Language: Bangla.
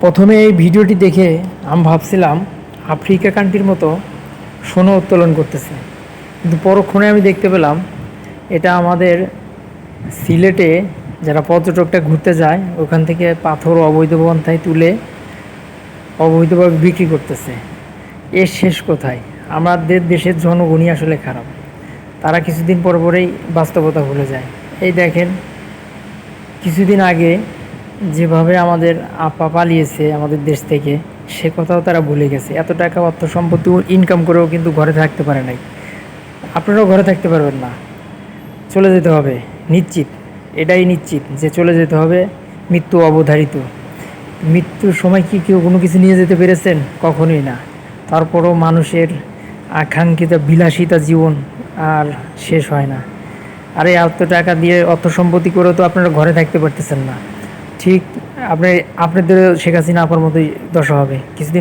প্রথমে এই ভিডিওটি দেখে আমি ভাবছিলাম আফ্রিকা কান্ট্রির মতো সোনা উত্তোলন করতেছে, কিন্তু পরক্ষণে আমি দেখতে পেলাম এটা আমাদের সিলেটে যারা পর্যটকটা ঘুরতে যায় ওখান থেকে পাথর অবৈধ পন্থায় তুলে অবৈধভাবে বিক্রি করতেছে। এর শেষ কোথায়? আমাদের দেশের জনগণই আসলে খারাপ। তারা কিছুদিন পর পরেই বাস্তবতা ভুলে যায়। এই দেখেন, কিছুদিন আগে যেভাবে আমাদের আপা পালিয়েছে আমাদের দেশ থেকে, সে কথাও তারা ভুলে গেছে। এত টাকা অর্থ সম্পত্তি ইনকাম করেও কিন্তু ঘরে থাকতে পারে নাই। আপনারাও ঘরে থাকতে পারবেন না, চলে যেতে হবে নিশ্চিত। এটাই নিশ্চিত যে চলে যেতে হবে, মৃত্যু অবধারিত। মৃত্যুর সময় কি কেউ কোনো কিছু নিয়ে যেতে পেরেছেন? কখনোই না। তারপরও মানুষের আকাঙ্ক্ষিত বিলাসিতা জীবন আর শেষ হয় না। আর এই এত টাকা দিয়ে অর্থ সম্পত্তি করেও তো আপনারা ঘরে থাকতে পারতেছেন না। ঠিক আপনাদেরও শেখ হাসিনা আপার মতোই দশা হবে কিছুদিন।